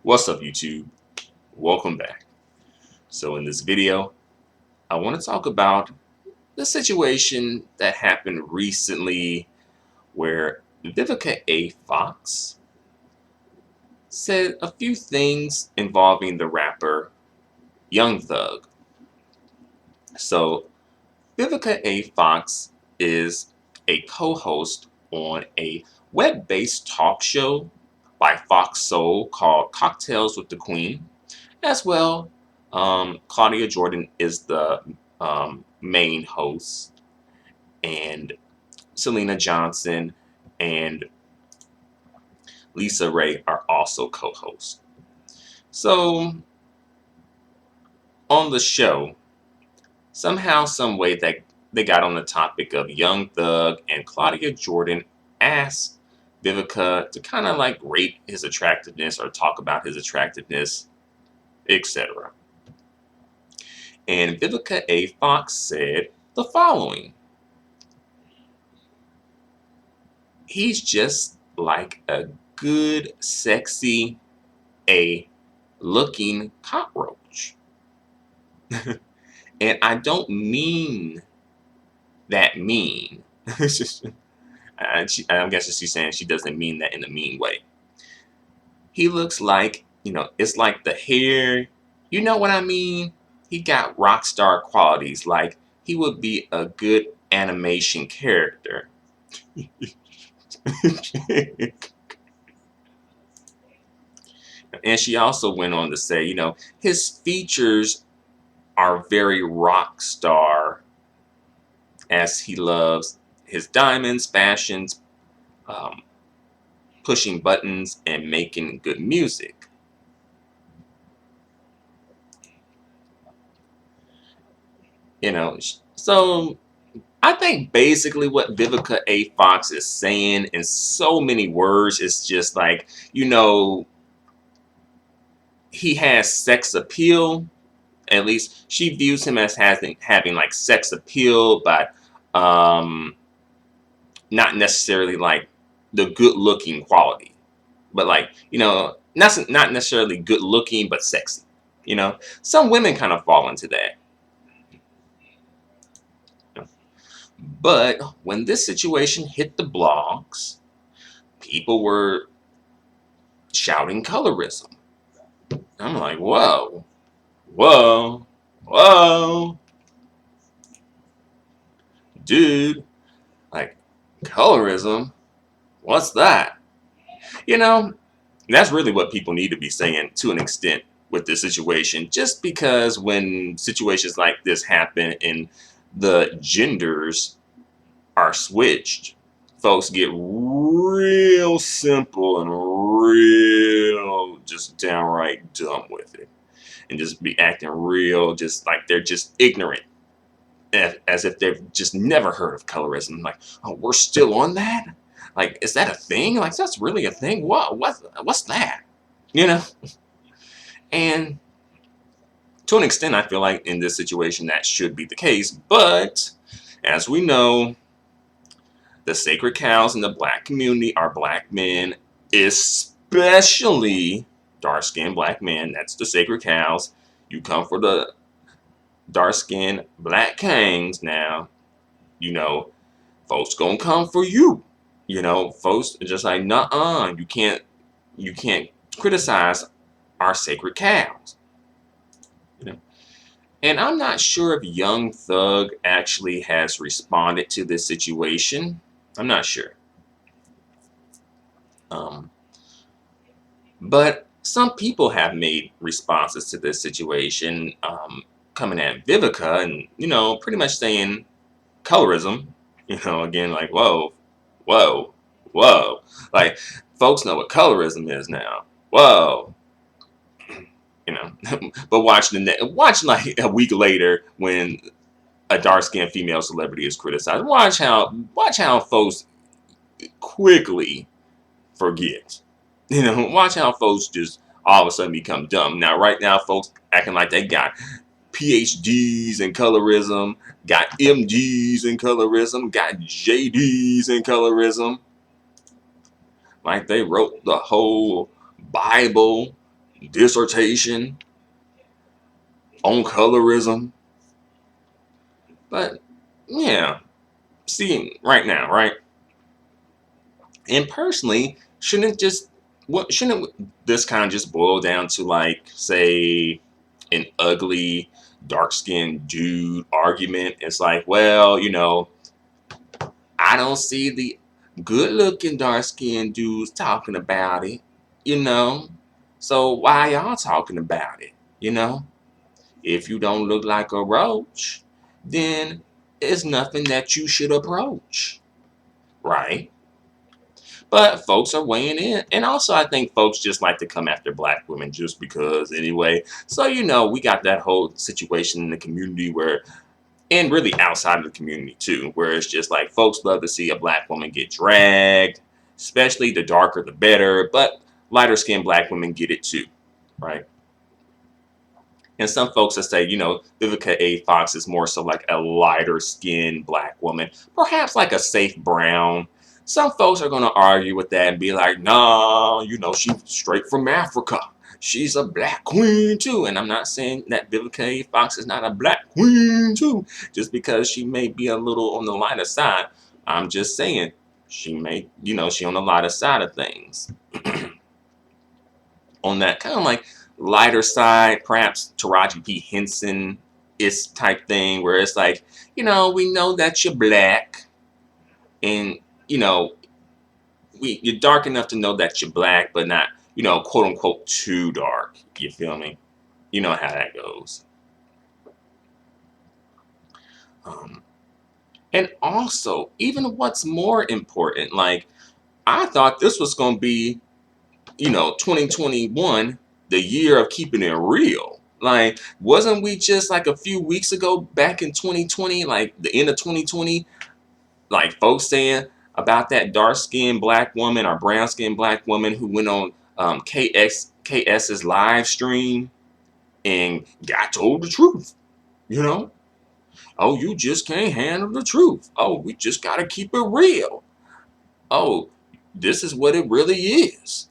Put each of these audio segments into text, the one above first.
What's up, YouTube? Welcome back. So in this video, I want to talk about the situation that happened recently where Vivica A. Fox said a few things involving the rapper Young Thug. So Vivica A. Fox is a co-host on a web-based talk show by Fox Soul called Cocktails with the Queen. As well, Claudia Jordan is the main host, and Selena Johnson and Lisa Ray are also co-hosts. So, on the show, somehow, some way that they got on the topic of Young Thug, and Claudia Jordan asked Vivica to kind of like rate his attractiveness or talk about his attractiveness, etc. And Vivica A. Fox said the following: he's just like a good, sexy, looking cockroach. And I don't mean that mean. I'm guessing she's saying she doesn't mean that in a mean way. He looks like, it's like the hair. You know what I mean? He got rock star qualities. Like he would be a good animation character. And she also went on to say, his features are very rock star, as he loves his diamonds, fashions, pushing buttons, and making good music. So I think basically what Vivica A. Fox is saying in so many words is just like, he has sex appeal. At least she views him as having like sex appeal, but not necessarily like the good looking quality, but like, not necessarily good looking, but sexy. Some women kind of fall into that. But when this situation hit the blogs, people were shouting colorism. I'm like, whoa, whoa, whoa, dude, like colorism? What's that? That's really what people need to be saying to an extent with this situation. Just because when situations like this happen and the genders are switched, folks get real simple and real just downright dumb with it. And just be acting real, just like they're just ignorant. As if they've just never heard of colorism. Like, oh, we're still on that? Like, is that a thing? Like, that's really a thing? What's that? You know? And to an extent, I feel like in this situation that should be the case. But as we know, the sacred cows in the black community are black men, especially dark-skinned black men. That's the sacred cows. You come for the dark-skinned black kings now, folks gonna come for you. Folks are just like, nuh-uh, you can't criticize our sacred cows. And I'm not sure if Young Thug actually has responded to this situation. I'm not sure. But some people have made responses to this situation, coming at Vivica and, pretty much saying colorism, again, like, whoa, whoa, whoa. Like, folks know what colorism is now. Whoa. But watch like a week later when a dark-skinned female celebrity is criticized. Watch how folks quickly forget. Watch how folks just all of a sudden become dumb. Now, right now, folks acting like they got PhDs in colorism, got MGs in colorism, got JDs in colorism. Like they wrote the whole Bible, dissertation on colorism. But yeah, see right now, right? And personally, shouldn't this kind of just boil down to, like, say, an ugly dark-skinned dude argument? It's like, well, I don't see the good-looking dark-skinned dudes talking about it, you know. So why y'all talking about it? You know, if you don't look like a roach, then it's nothing that you should approach, right? But folks are weighing in. And also, I think folks just like to come after black women just because, anyway. So, we got that whole situation in the community where, and really outside of the community too, where it's just like folks love to see a black woman get dragged, especially the darker the better. But lighter skinned black women get it too, right? And some folks that say, Vivica A. Fox is more so like a lighter skinned black woman, perhaps like a safe brown. Some folks are going to argue with that and be like, nah, she's straight from Africa. She's a black queen too. And I'm not saying that Vivica A. Fox is not a black queen too, just because she may be a little on the lighter side. I'm just saying she may, she on the lighter side of things. On that kind of like lighter side, perhaps Taraji P. Henson is type thing, where it's like, we know that you're black, and you're dark enough to know that you're black, but not, quote unquote too dark. You feel me? You know how that goes. And also, even what's more important, like, I thought this was going to be 2021, the year of keeping it real. Like, wasn't we just like a few weeks ago back in 2020, like the end of 2020, like folks saying about that dark-skinned black woman or brown-skinned black woman who went on KS's live stream and got told the truth, Oh, you just can't handle the truth. Oh, we just got to keep it real. Oh, this is what it really is.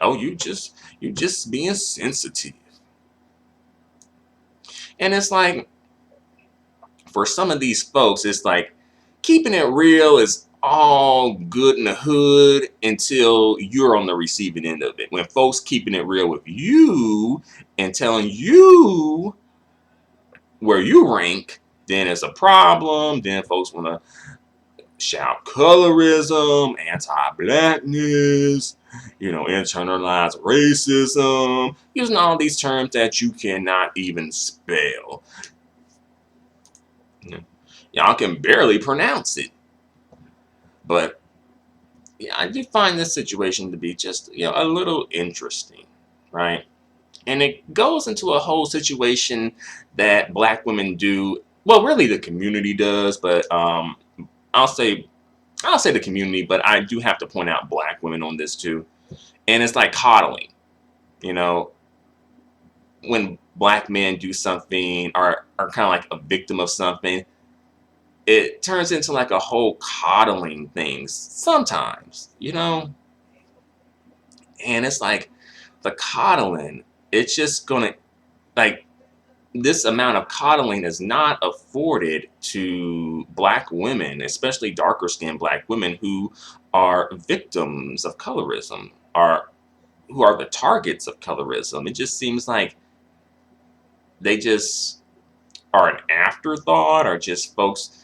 Oh, you just being sensitive. And it's like, for some of these folks, it's like keeping it real is all good in the hood until you're on the receiving end of it. When folks keeping it real with you and telling you where you rank, then it's a problem. Then folks want to shout colorism, anti-blackness, internalized racism, using all these terms that you cannot even spell. Y'all can barely pronounce it. But yeah, I do find this situation to be just, a little interesting, right? And it goes into a whole situation that black women do. Well, really the community does, but I'll say the community, but I do have to point out black women on this too. And it's like coddling, when black men do something or are kind of like a victim of something, it turns into like a whole coddling thing sometimes, and it's like the coddling, it's just gonna, like, this amount of coddling is not afforded to black women, especially darker skinned black women who are victims of colorism, or who are the targets of colorism. It just seems like they just are an afterthought, or just folks,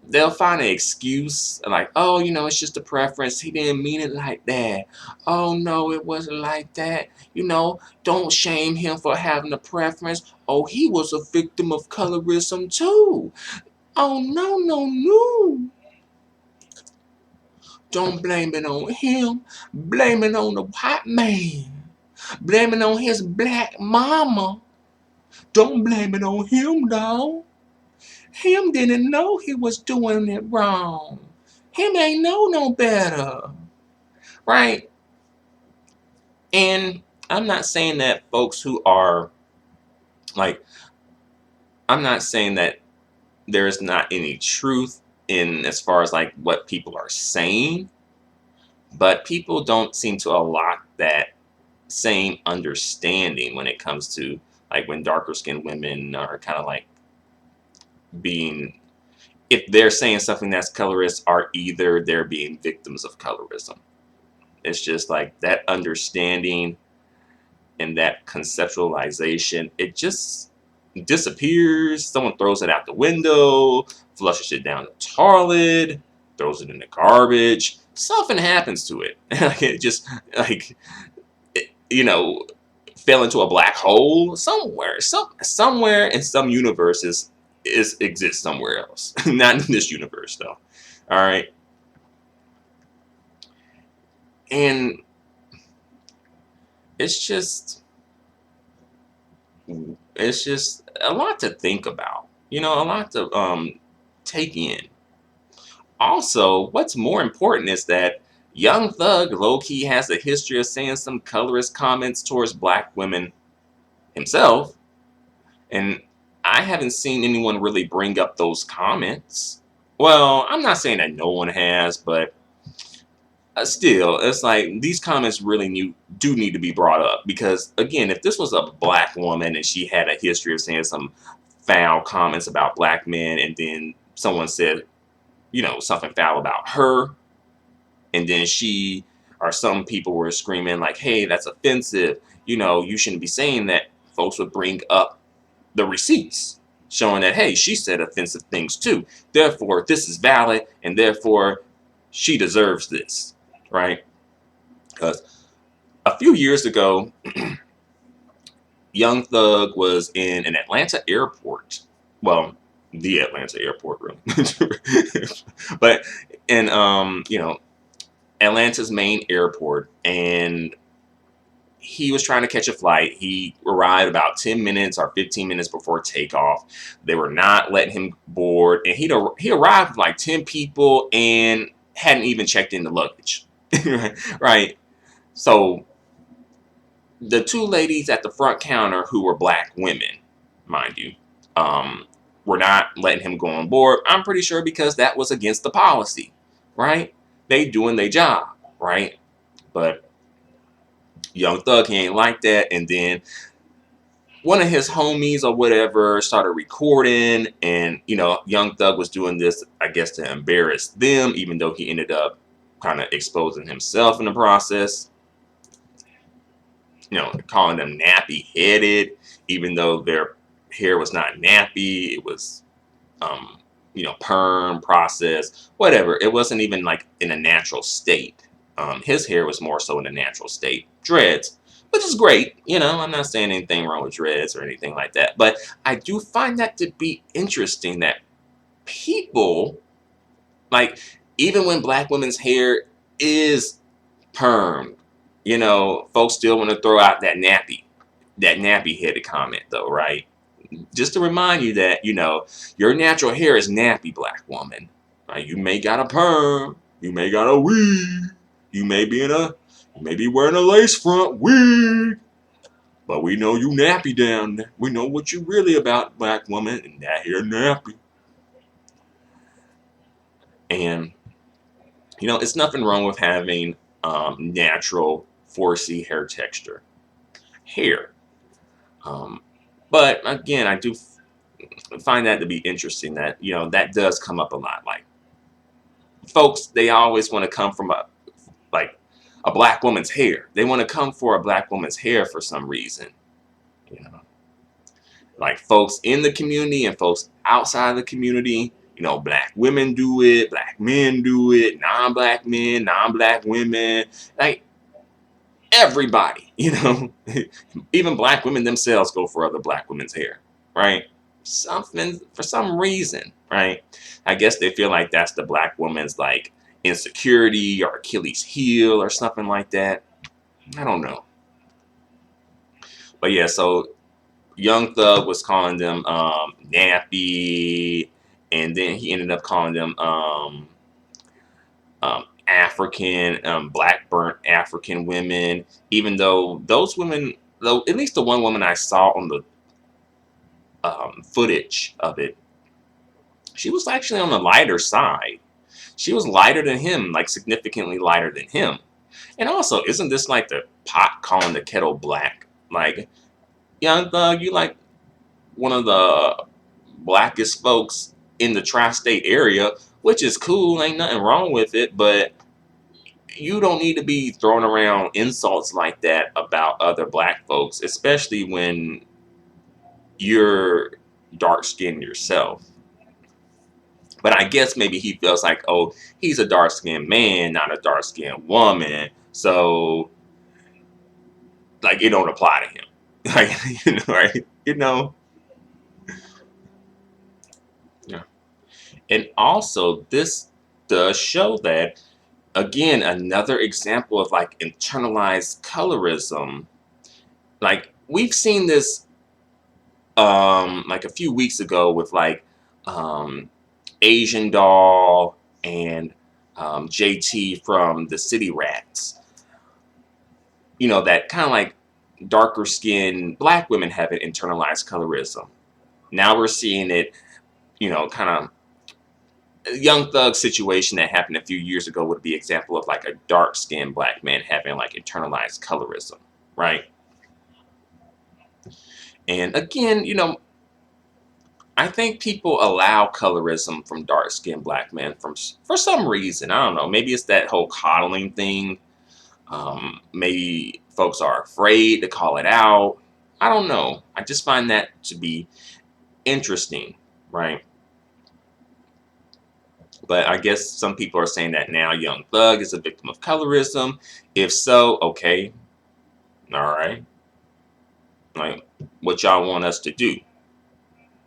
they'll find an excuse like, oh, it's just a preference. He didn't mean it like that. Oh, no, it wasn't like that. Don't shame him for having a preference. Oh, he was a victim of colorism too. Oh, no, no, no. Don't blame it on him. Blame it on the white man. Blame it on his black mama. Don't blame it on him, though. Him didn't know he was doing it wrong. Him ain't know no better. Right? And I'm not saying that folks who are, like, I'm not saying that there's not any truth in as far as like what people are saying, but people don't seem to allot that same understanding when it comes to like when darker skinned women are kind of like being, if they're saying something that's colorist, are either they're being victims of colorism. It's just like that understanding and that conceptualization, it just disappears. Someone throws it out the window, flushes it down the toilet, throws it in the garbage. Something happens to it. Like it just like it, fell into a black hole somewhere. Somewhere in some universes exists somewhere else. Not in this universe though. All right. And it's just a lot to think about. A lot to take in. Also, what's more important is that Young Thug low-key has a history of saying some colorist comments towards black women himself, and I haven't seen anyone really bring up those comments. Well, I'm not saying that no one has, but still, it's like these comments really do need to be brought up, because again, if this was a black woman and she had a history of saying some foul comments about black men, and then someone said, something foul about her, and then she or some people were screaming like, hey, that's offensive, you shouldn't be saying that, folks would bring up the receipts showing that, hey, she said offensive things too, therefore this is valid, and therefore she deserves this, right? Because a few years ago, Young Thug was in an Atlanta airport. Well, the Atlanta airport, really. But in Atlanta's main airport, and he was trying to catch a flight. He arrived about 10 minutes or 15 minutes before takeoff. They were not letting him board, and he arrived with like 10 people and hadn't even checked in the luggage. Right? So the two ladies at the front counter, who were black women, mind you, were not letting him go on board. I'm pretty sure because that was against the policy, right? They doing their job, right? But Young Thug, he ain't like that. And then one of his homies or whatever started recording, and Young Thug was doing this, I guess, to embarrass them, even though he ended up kind of exposing himself in the process. Calling them nappy headed, even though their hair was not nappy. It was perm process, whatever. It wasn't even like in a natural state. His hair was more so in a natural state, dreads, which is great. I'm not saying anything wrong with dreads or anything like that, but I do find that to be interesting, that people, like, even when black women's hair is permed, folks still want to throw out that nappy headed comment though, right? Just to remind you that, your natural hair is nappy, black woman. Right? You may got a perm, you may got a wig, you may be wearing a lace front wig, but we know you nappy down there. We know what you really about, black woman, and that hair nappy. And it's nothing wrong with having natural 4C hair texture hair. But again, I do find that to be interesting, that that does come up a lot. Like, folks, they always want to come from a black woman's hair. They want to come for a black woman's hair for some reason. Like, folks in the community and folks outside the community, black women do it, black men do it, non-black men, non-black women, like everybody, even black women themselves go for other black women's hair, right? Something, for some reason, right? I guess they feel like that's the black woman's like insecurity or Achilles heel or something like that. I don't know. But yeah, so Young Thug was calling them nappy, and then he ended up calling them African, black burnt African women, even though those women, though at least the one woman I saw on the footage of it, she was actually on the lighter side. She was lighter than him, like significantly lighter than him. And also, isn't this like the pot calling the kettle black? Like, Young Thug, you like one of the blackest folks in the tri-state area, which is cool, ain't nothing wrong with it, but you don't need to be throwing around insults like that about other black folks, especially when you're dark skinned yourself. But I guess maybe he feels like, oh, he's a dark skinned man, not a dark skinned woman. So like it don't apply to him. Like, right? Yeah. And also this does show that, again, another example of like internalized colorism. Like we've seen this like a few weeks ago with like um Asian Doll and JT from the City Rats. That kind of like darker skinned black women have an internalized colorism. Now we're seeing it, kind of Young Thug situation that happened a few years ago would be an example of like a dark skinned black man having like internalized colorism, right? And again, I think people allow colorism from dark skinned black men for some reason. I don't know. Maybe it's that whole coddling thing. Maybe folks are afraid to call it out. I don't know. I just find that to be interesting, right? But I guess some people are saying that now Young Thug is a victim of colorism. If so, okay, all right. Like, what y'all want us to do?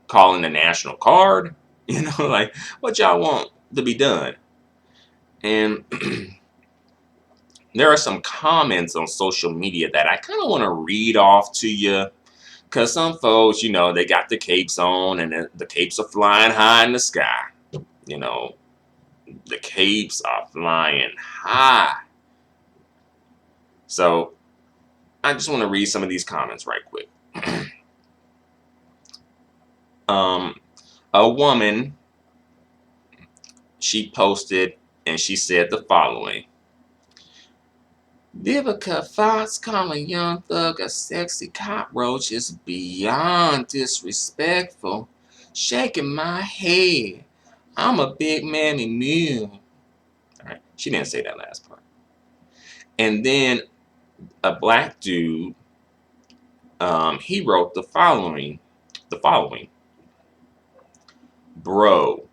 Call in the National Guard? Like, what y'all want to be done? And there are some comments on social media that I kind of want to read off to you. Because some folks, they got the capes on and the capes are flying high in the sky. You know, the capes are flying high. So I just want to read some of these comments right quick. A woman, she posted and she said the following. Vivica Fox calling Young Thug a sexy cockroach is beyond disrespectful. Shaking my head. I'm a big mammy mule. All right, she didn't say that last part. And then a black dude, he wrote the following. Bro,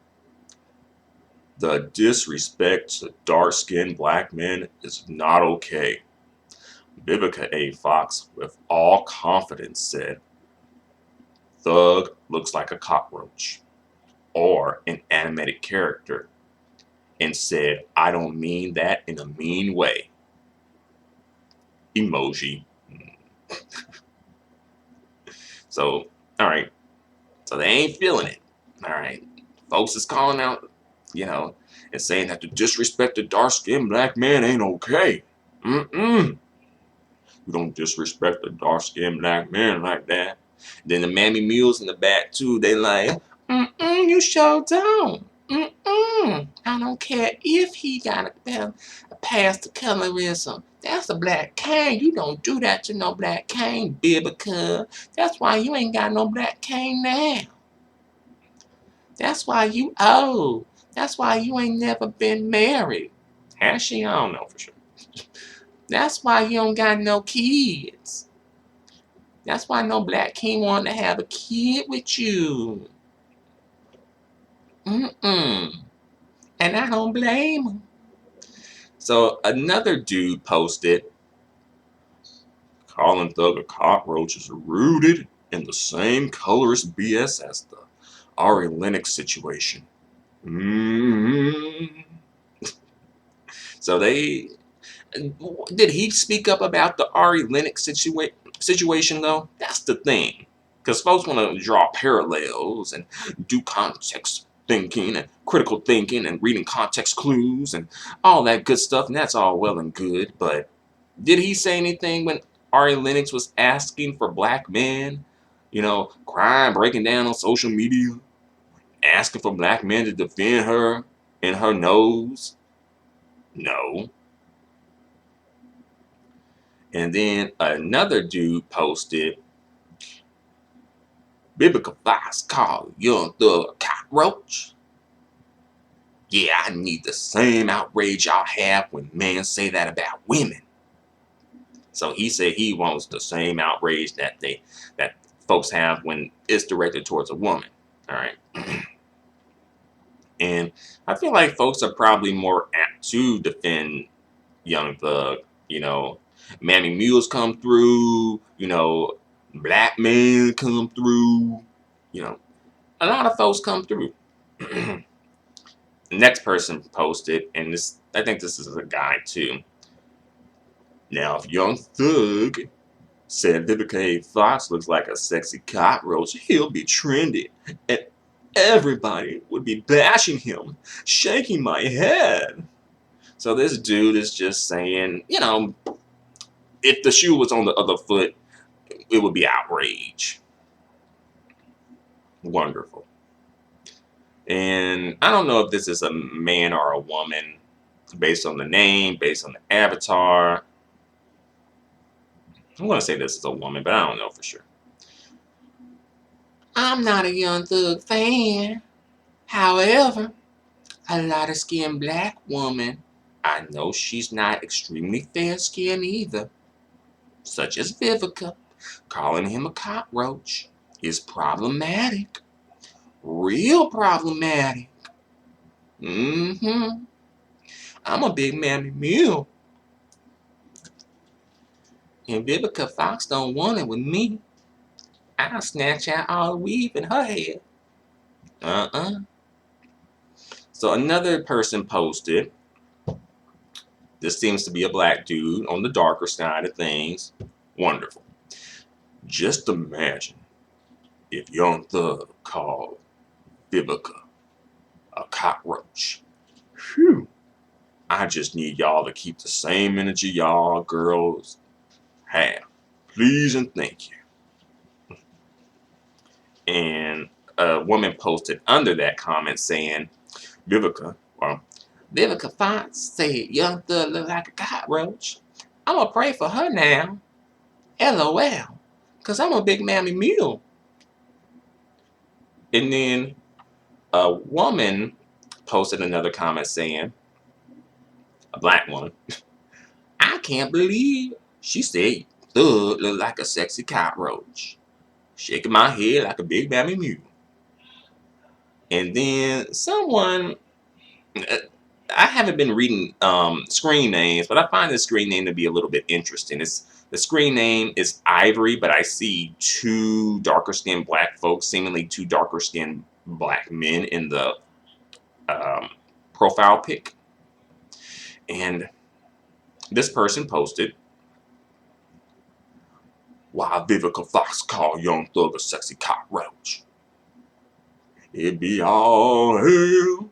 the disrespect to dark-skinned black men is not okay. Vivica A. Fox, with all confidence, said, Thug looks like a cockroach or an animated character, and said, I don't mean that in a mean way. Emoji. So, all right. So they ain't feeling it. All right. Folks is calling out, and saying that to disrespect a dark-skinned black man ain't okay. You don't disrespect a dark-skinned black man like that. Then the mammy mules in the back too, they like, you sure don't. I don't care if he got a pass to colorism. That's a black cane. You don't do that to no black cane, Vivica. That's why you ain't got no black cane now. That's why you old. That's why you ain't never been married. Has she? I don't know for sure. That's why you don't got no kids. That's why no black king want to have a kid with you. And I don't blame him. So another dude posted, calling Thug a cockroach is rooted in the same colorist BS as the Ari Lennox situation. So did he speak up about the Ari Lennox situation though? That's the thing. Because folks want to draw parallels and do context thinking and critical thinking and reading context clues and all that good stuff, and that's all well and good, but did he say anything when Ari Lennox was asking for black men, crying, breaking down on social media, asking for black men to defend her and her nose? No. And then another dude posted, Vivica Fox called Young Thug a cockroach. Yeah, I need the same outrage y'all have when men say that about women. So he said he wants the same outrage that folks have when it's directed towards a woman. All right. And I feel like folks are probably more apt to defend Young Thug. You know, Mammy Mules come through, black men come through, you know, a lot of folks come through. The next person posted, and I think this is a guy too. Now, if Young Thug said Vivica A. Fox looks like a sexy cockroach, he'll be trendy, and everybody would be bashing him, shaking my head. So this dude is just saying, if the shoe was on the other foot, it would be outrage. Wonderful. And I don't know if this is a man or a woman based on the name, based on the avatar. I'm going to say this is a woman, but I don't know for sure. I'm not a Young Thug fan. However, a lighter-skinned black woman, I know she's not extremely fair-skinned either, such as Vivica, calling him a cockroach is problematic. Real problematic. I'm a big mammy mule. And Vivica Fox don't want it with me. I'll snatch out all the weave in her head. So another person posted, this seems to be a black dude on the darker side of things. Wonderful. Just imagine if Young Thug called Vivica a cockroach. Phew. I just need y'all to keep the same energy y'all girls have. Please and thank you. And a woman posted under that comment saying, Vivica Fox said Young Thug look like a cockroach. I'm going to pray for her now. LOL. Because I'm a big mammy mule. And then a woman posted another comment saying, a black woman, I can't believe she said Thug look like a sexy cockroach. Shaking my head like a big mammy mule. And then someone, I haven't been reading screen names, but I find this screen name to be a little bit interesting. The screen name is Ivory, but I see two darker skinned black folks, seemingly two darker skinned black men in the profile pic. And this person posted, why Vivica Fox called Young Thug a sexy cockroach? It be all hell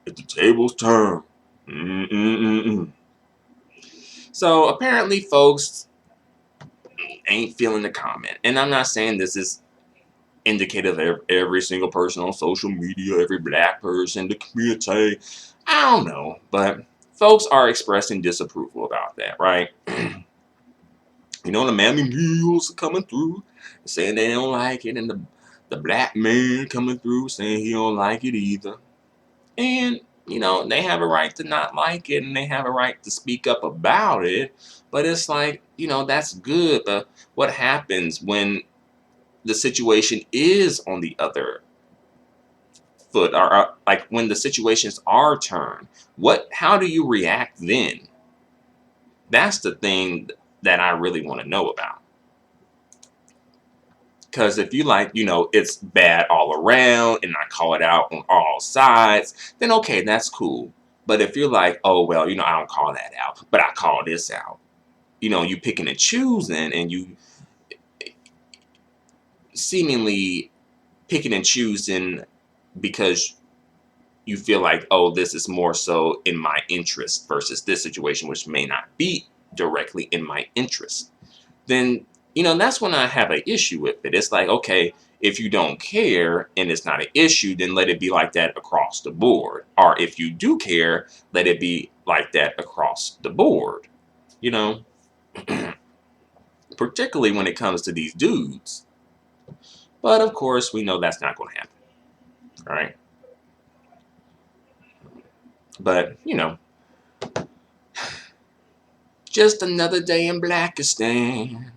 if the tables turn. So apparently folks ain't feeling the comment. And I'm not saying this is indicative of every single person on social media, every black person, the community. I don't know. But folks are expressing disapproval about that, right? The mammy mules are coming through saying they don't like it, and the black man coming through saying he don't like it either. And, they have a right to not like it, and they have a right to speak up about it. But it's like, that's good. But what happens when the situation is on the other foot, or like when the situations are turned? How do you react then? That's the thing that I really want to know about. Because if you it's bad all around and I call it out on all sides, then okay, that's cool. But if you're like, oh, well, I don't call that out, but I call this out, you picking and choosing, and you seemingly picking and choosing because you feel like, oh, this is more so in my interest versus this situation, which may not be directly in my interest, then that's when I have an issue with it. It's like, okay, if you don't care and it's not an issue, then let it be like that across the board. Or if you do care, let it be like that across the board. particularly when it comes to these dudes. But of course, we know that's not going to happen, right? But, you know, just another day in Blackistan.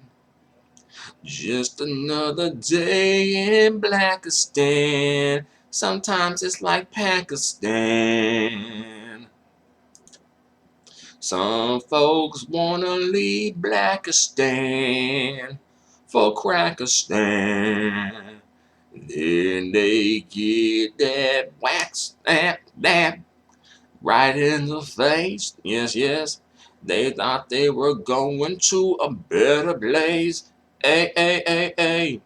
Just another day in Blackistan. Sometimes it's like Pakistan. Some folks wanna leave Blackistan for Crackistan. Then they get that whack, snap, that right in the face. Yes, yes. They thought they were going to a better place. Ay, ay, ay, ay.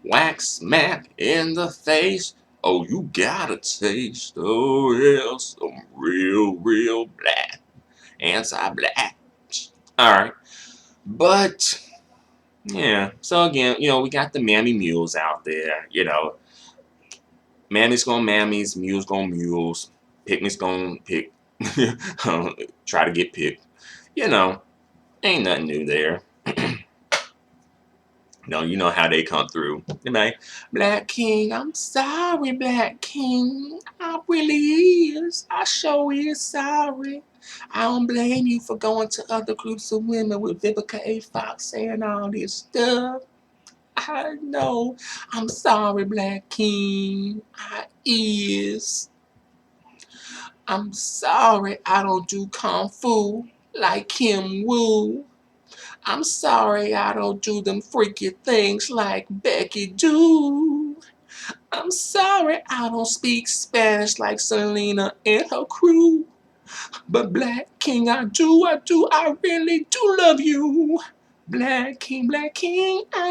Whack, smack in the face. Oh, you gotta taste. Oh, yeah, some real, real black. Anti-black. Alright. But, yeah. So again, you know, we got the mammy mules out there, you know. Mammy's gonna mammies, mules gonna mules, picnics gonna pick, try to get picked. You know, ain't nothing new there. No, you know how they come through. They're like, Black King, I'm sorry, Black King. I really is. I sure is sorry. I don't blame you for going to other groups of women with Vivica A. Fox saying all this stuff. I know. I'm sorry, Black King. I is. I'm sorry I don't do Kung Fu like Kim Woo. I'm sorry I don't do them freaky things like Becky do. I'm sorry I don't speak Spanish like Selena and her crew. But Black King, I really do love you. Black King, I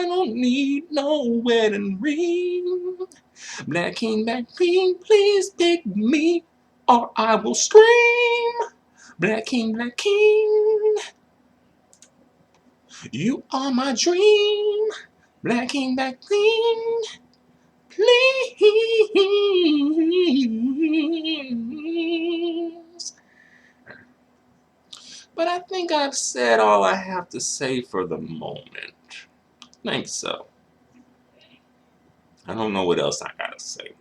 don't need no wedding ring. Black King, please pick me or I will scream. Black King, you are my dream. Black King, please. But I think I've said all I have to say for the moment. I think so. I don't know what else I gotta say.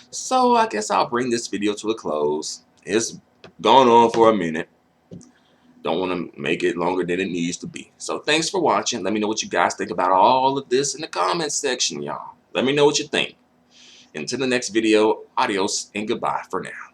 So I guess I'll bring this video to a close. It's gone on for a minute. Don't want to make it longer than it needs to be. So thanks for watching. Let me know what you guys think about all of this in the comments section, y'all. Let me know what you think. Until the next video, adios and goodbye for now.